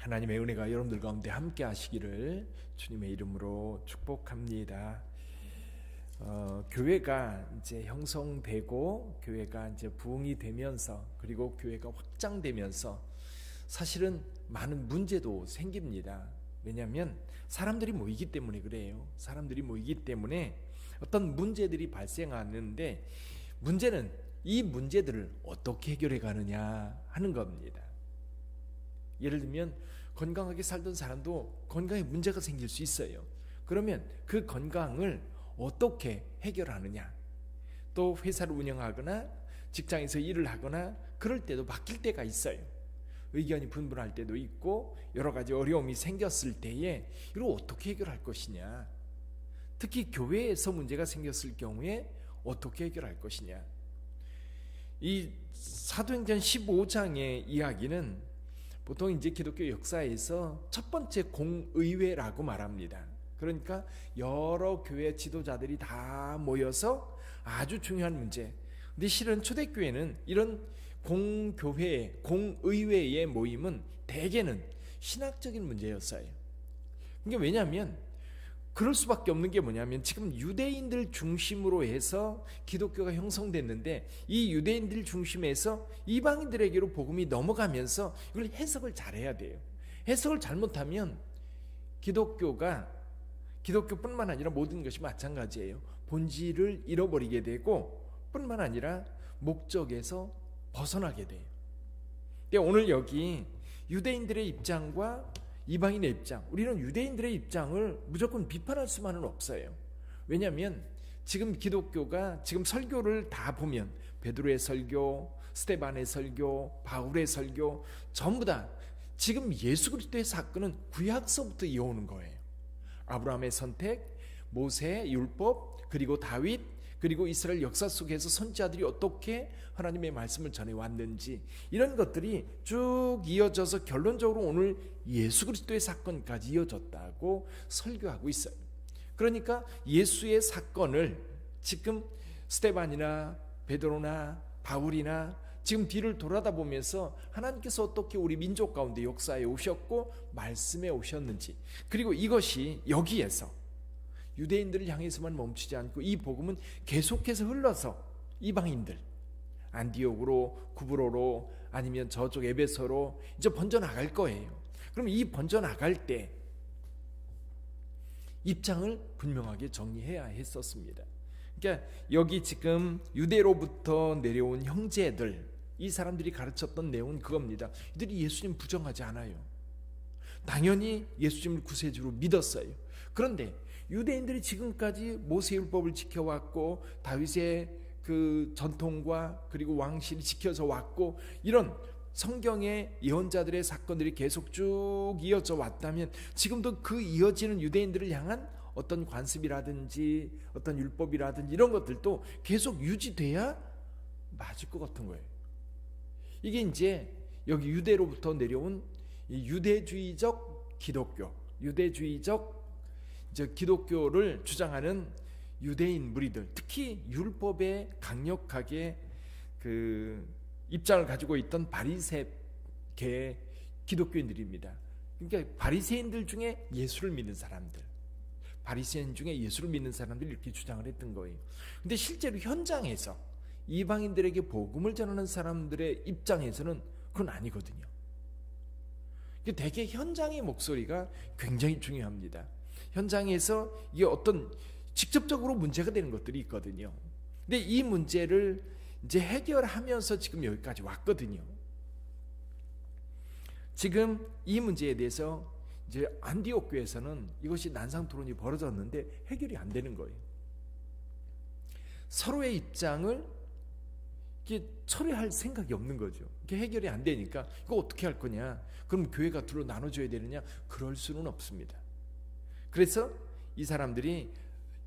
하나님의 은혜가 여러분들 가운데 함께 하시기를 주님의 이름으로 축복합니다. 교회가 이제 형성되고 교회가 이제 부흥이 되면서 그리고 교회가 확장되면서 사실은 많은 문제도 생깁니다. 왜냐하면 사람들이 모이기 때문에 그래요. 사람들이 모이기 때문에 어떤 문제들이 발생하는데 문제는 이 문제들을 어떻게 해결해 가느냐 하는 겁니다. 예를 들면 건강하게 살던 사람도 건강에 문제가 생길 수 있어요. 그러면 그 건강을 어떻게 해결하느냐, 또 회사를 운영하거나 직장에서 일을 하거나 그럴 때도 바뀔 때가 있어요. 의견이 분분할 때도 있고 여러 가지 어려움이 생겼을 때에 이걸 어떻게 해결할 것이냐, 특히 교회에서 문제가 생겼을 경우에 어떻게 해결할 것이냐. 이 사도행전 15장의 이야기는 보통 이제 기독교 역사에서 첫 번째 공의회라고 말합니다. 그러니까 여러 교회 지도자들이 다 모여서 아주 중요한 문제. 근데 실은 초대교회는 이런 공교회, 공의회의 모임은 대개는 신학적인 문제였어요. 그러니까 왜냐하면 그럴 수밖에 없는 게 뭐냐면 지금 유대인들 중심으로 해서 기독교가 형성됐는데 이 유대인들 중심에서 이방인들에게로 복음이 넘어가면서 이걸 해석을 잘해야 돼요. 해석을 잘못하면 기독교뿐만 아니라 모든 것이 마찬가지예요. 본질을 잃어버리게 되고 뿐만 아니라 목적에서 벗어나게 돼요. 근데 오늘 여기 유대인들의 입장과 이방인의 입장, 우리는 유대인들의 입장을 무조건 비판할 수만은 없어요. 왜냐하면 지금 기독교가 지금 설교를 다 보면 베드로의 설교, 스데반의 설교, 바울의 설교 전부 다 지금 예수 그리스도의 사건은 구약서부터 이어오는 거예요. 아브라함의 선택, 모세의 율법, 그리고 다윗, 그리고 이스라엘 역사 속에서 선지자들이 어떻게 하나님의 말씀을 전해왔는지 이런 것들이 쭉 이어져서 결론적으로 오늘 예수 그리스도의 사건까지 이어졌다고 설교하고 있어요. 그러니까 예수의 사건을 지금 스데반이나 베드로나 바울이나 지금 뒤를 돌아다 보면서 하나님께서 어떻게 우리 민족 가운데 역사에 오셨고 말씀에 오셨는지, 그리고 이것이 여기에서 유대인들을 향해서만 멈추지 않고 이 복음은 계속해서 흘러서 이방인들 안디옥으로, 구브로로, 아니면 저쪽 에베소로 이제 번져나갈 거예요. 그럼 이 번져나갈 때 입장을 분명하게 정리해야 했었습니다. 그러니까 여기 지금 유대로부터 내려온 형제들, 이 사람들이 가르쳤던 내용은 그겁니다. 이들이 예수님 부정하지 않아요. 당연히 예수님을 구세주로 믿었어요. 그런데 유대인들이 지금까지 모세율법을 지켜왔고 다윗의 그 전통과 그리고 왕실이 지켜져 왔고 이런 성경의 예언자들의 사건들이 계속 쭉 이어져 왔다면 지금도 그 이어지는 유대인들을 향한 어떤 관습이라든지 어떤 율법이라든지 이런 것들도 계속 유지돼야 맞을 것 같은 거예요. 이게 이제 여기 유대로부터 내려온 이 유대주의적 기독교, 유대주의적 기독교를 주장하는 유대인 무리들, 특히 율법에 강력하게 그 입장을 가지고 있던 바리새계 기독교인들입니다. 그러니까 바리새인들 중에 예수를 믿는 사람들, 바리새인 중에 예수를 믿는 사람들이 이렇게 주장을 했던 거예요. 근데 실제로 현장에서 이방인들에게 복음을 전하는 사람들의 입장에서는 그건 아니거든요. 대개 현장의 목소리가 굉장히 중요합니다. 현장에서 이게 어떤 직접적으로 문제가 되는 것들이 있거든요. 근데 이 문제를 이제 해결하면서 지금 여기까지 왔거든요. 지금 이 문제에 대해서 이제 안디옥 교회에서는 이것이 난상 토론이 벌어졌는데 해결이 안 되는 거예요. 서로의 입장을 이게 처리할 생각이 없는 거죠. 이게 해결이 안 되니까 이거 어떻게 할 거냐? 그럼 교회가 둘로 나눠줘야 되느냐? 그럴 수는 없습니다. 그래서 이 사람들이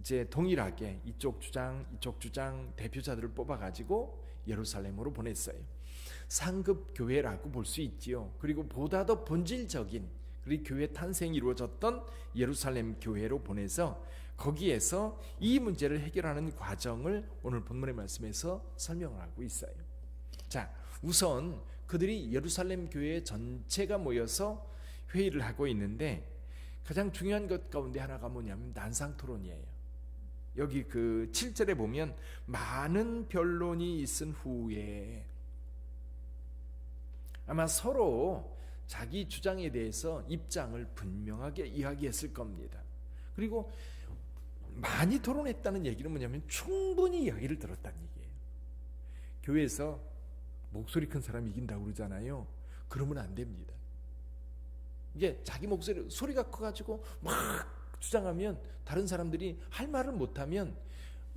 이제 동일하게 이쪽 주장 대표자들을 뽑아가지고 예루살렘으로 보냈어요. 상급 교회라고 볼 수 있지요. 그리고 보다 더 본질적인 그리고 교회 탄생이 이루어졌던 예루살렘 교회로 보내서 거기에서 이 문제를 해결하는 과정을 오늘 본문의 말씀에서 설명을 하고 있어요. 자, 우선 그들이 예루살렘 교회 전체가 모여서 회의를 하고 있는데 가장 중요한 것 가운데 하나가 뭐냐면 난상 토론이에요. 여기 그 7절에 보면 많은 변론이 있은 후에 아마 서로 자기 주장에 대해서 입장을 분명하게 이야기했을 겁니다. 그리고 많이 토론했다는 얘기는 뭐냐면 충분히 이야기를 들었다는 얘기예요. 교회에서 목소리 큰 사람이 이긴다고 그러잖아요. 그러면 안 됩니다. 이게 자기 목소리 소리가 커가지고 막 주장하면 다른 사람들이 할 말을 못하면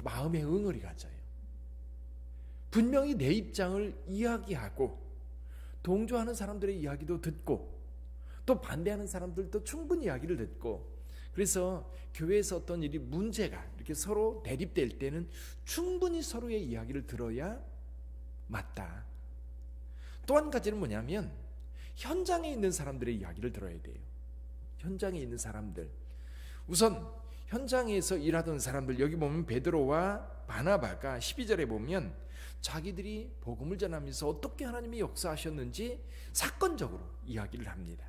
마음에 응어리 가져요. 분명히 내 입장을 이야기하고 동조하는 사람들의 이야기도 듣고 또 반대하는 사람들도 충분히 이야기를 듣고, 그래서 교회에서 어떤 일이 문제가 이렇게 서로 대립될 때는 충분히 서로의 이야기를 들어야 맞다. 또 한 가지는 뭐냐면 현장에 있는 사람들의 이야기를 들어야 돼요. 현장에 있는 사람들, 우선 현장에서 일하던 사람들, 여기 보면 베드로와 바나바가 12절에 보면 자기들이 복음을 전하면서 어떻게 하나님이 역사하셨는지 사건적으로 이야기를 합니다.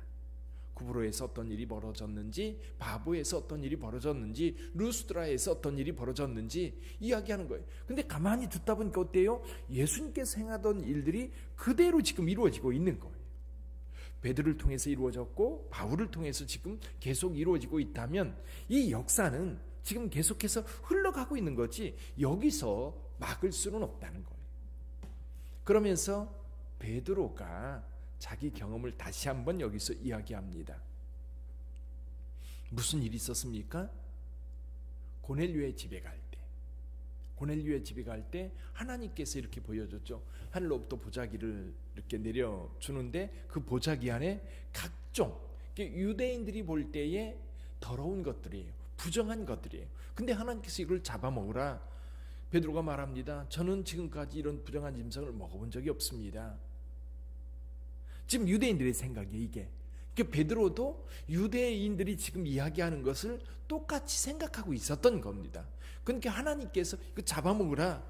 구브로에서 어떤 일이 벌어졌는지, 바보에서 어떤 일이 벌어졌는지, 루스드라에서 어떤 일이 벌어졌는지 이야기하는 거예요. 근데 가만히 듣다 보니까 어때요? 예수님께서 행하던 일들이 그대로 지금 이루어지고 있는 거예요. 베드로를 통해서 이루어졌고 바울을 통해서 지금 계속 이루어지고 있다면 이 역사는 지금 계속해서 흘러가고 있는 거지 여기서 막을 수는 없다는 거예요. 그러면서 베드로가 자기 경험을 다시 한번 여기서 이야기합니다. 무슨 일이 있었습니까? 고넬료의 집에 갈 때 하나님께서 이렇게 보여줬죠. 하늘로부터 보자기를 이렇게 내려주는데 그 보자기 안에 각종 유대인들이 볼 때에 더러운 것들이에요. 부정한 것들이에요. 근데 하나님께서 이걸 잡아먹으라. 베드로가 말합니다. 저는 지금까지 이런 부정한 짐승을 먹어본 적이 없습니다. 지금 유대인들의 생각이에요, 이게. 그러니까 베드로도 유대인들이 지금 이야기하는 것을 똑같이 생각하고 있었던 겁니다. 그러니까 하나님께서 잡아먹으라.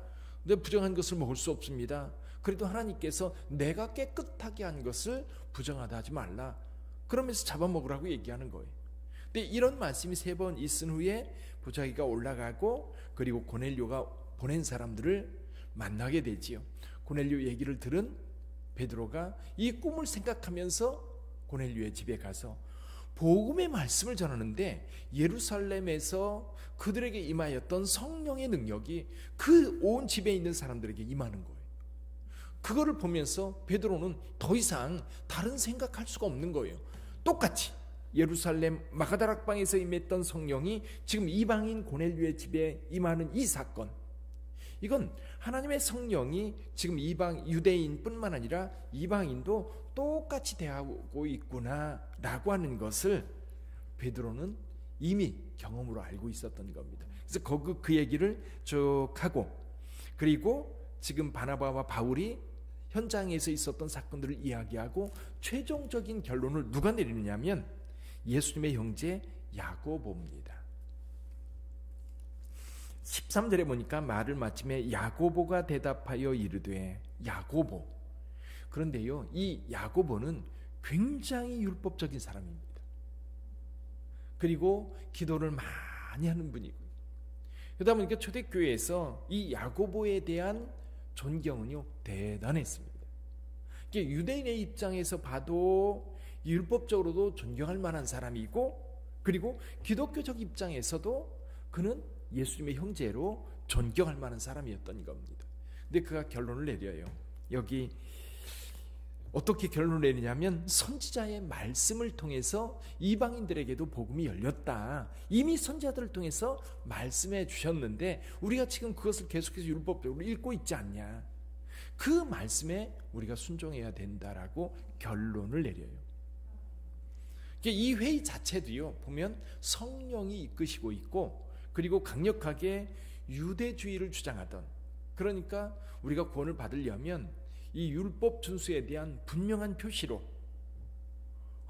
내 부정한 것을 먹을 수 없습니다. 그래도 하나님께서 내가 깨끗하게 한 것을 부정하다 하지 말라. 그러면서 잡아먹으라고 얘기하는 거예요. 근데 이런 말씀이 3번 있은 후에 보자기가 올라가고 그리고 고넬료가 보낸 사람들을 만나게 되지요. 고넬료 얘기를 들은 베드로가 이 꿈을 생각하면서 고넬료의 집에 가서 복음의 말씀을 전하는데 예루살렘에서 그들에게 임하였던 성령의 능력이 그 온 집에 있는 사람들에게 임하는 거예요. 그거를 보면서 베드로는 더 이상 다른 생각할 수가 없는 거예요. 똑같이 예루살렘 마가다락방에서 임했던 성령이 지금 이방인 고넬료의 집에 임하는 이 사건, 이건 하나님의 성령이 지금 유대인뿐만 아니라 이방인도 똑같이 대하고 있구나라고 하는 것을 베드로는 이미 경험으로 알고 있었던 겁니다. 그래서 그 얘기를 쭉 하고, 그리고 지금 바나바와 바울이 현장에서 있었던 사건들을 이야기하고 최종적인 결론을 누가 내리느냐면 예수님의 형제 야고보입니다. 13절에 보니까 말을 마침에 야고보가 대답하여 이르되, 야고보. 그런데요, 이 야고보는 굉장히 율법적인 사람입니다. 그리고 기도를 많이 하는 분이고, 그러다 보니까 초대교회에서 이 야고보에 대한 존경은요 대단했습니다. 유대인의 입장에서 봐도 율법적으로도 존경할 만한 사람이고, 그리고 기독교적 입장에서도 그는 예수님의 형제로 존경할 만한 사람이었던 겁니다. 근데 그가 결론을 내려요. 여기 어떻게 결론을 내리냐면 선지자의 말씀을 통해서 이방인들에게도 복음이 열렸다. 이미 선지자들을 통해서 말씀해 주셨는데 우리가 지금 그것을 계속해서 율법적으로 읽고 있지 않냐. 그 말씀에 우리가 순종해야 된다라고 결론을 내려요. 이 회의 자체도요 보면 성령이 이끄시고 있고, 그리고 강력하게 유대주의를 주장하던, 그러니까 우리가 구원을 받으려면 이 율법 준수에 대한 분명한 표시로,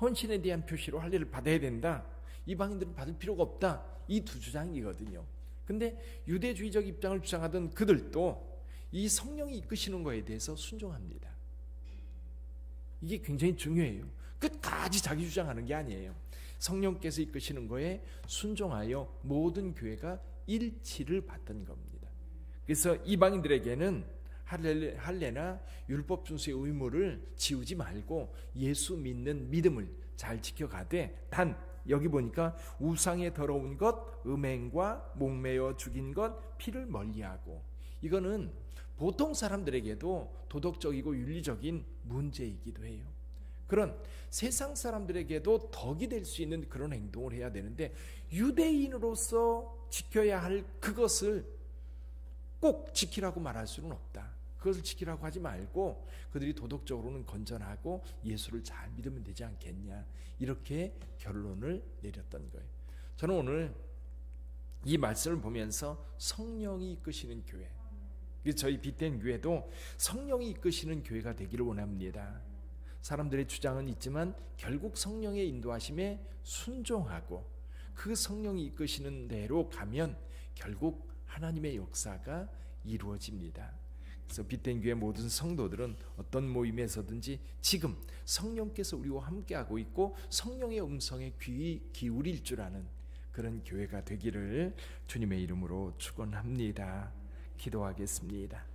헌신에 대한 표시로 할례를 받아야 된다. 이방인들은 받을 필요가 없다. 이 두 주장이거든요. 근데 유대주의적 입장을 주장하던 그들도 이 성령이 이끄시는 거에 대해서 순종합니다. 이게 굉장히 중요해요. 끝까지 자기 주장하는 게 아니에요. 성령께서 이끄시는 거에 순종하여 모든 교회가 일치를 받던 겁니다. 그래서 이방인들에게는 할례나 율법 준수의 의무를 지우지 말고 예수 믿는 믿음을 잘 지켜가되, 단 여기 보니까 우상의 더러운 것, 음행과 목매어 죽인 것, 피를 멀리하고, 이거는 보통 사람들에게도 도덕적이고 윤리적인 문제이기도 해요. 그런 세상 사람들에게도 덕이 될 수 있는 그런 행동을 해야 되는데, 유대인으로서 지켜야 할 그것을 꼭 지키라고 말할 수는 없다. 그것을 지키라고 하지 말고 그들이 도덕적으로는 건전하고 예수를 잘 믿으면 되지 않겠냐, 이렇게 결론을 내렸던 거예요. 저는 오늘 이 말씀을 보면서 성령이 이끄시는 교회, 저희 빛된 교회도 성령이 이끄시는 교회가 되기를 원합니다. 사람들의 주장은 있지만 결국 성령의 인도하심에 순종하고 그 성령이 이끄시는 대로 가면 결국 하나님의 역사가 이루어집니다. 그래서 빛된 교회 모든 성도들은 어떤 모임에서든지 지금 성령께서 우리와 함께하고 있고 성령의 음성에 귀 기울일 줄 아는 그런 교회가 되기를 주님의 이름으로 축원합니다. 기도하겠습니다.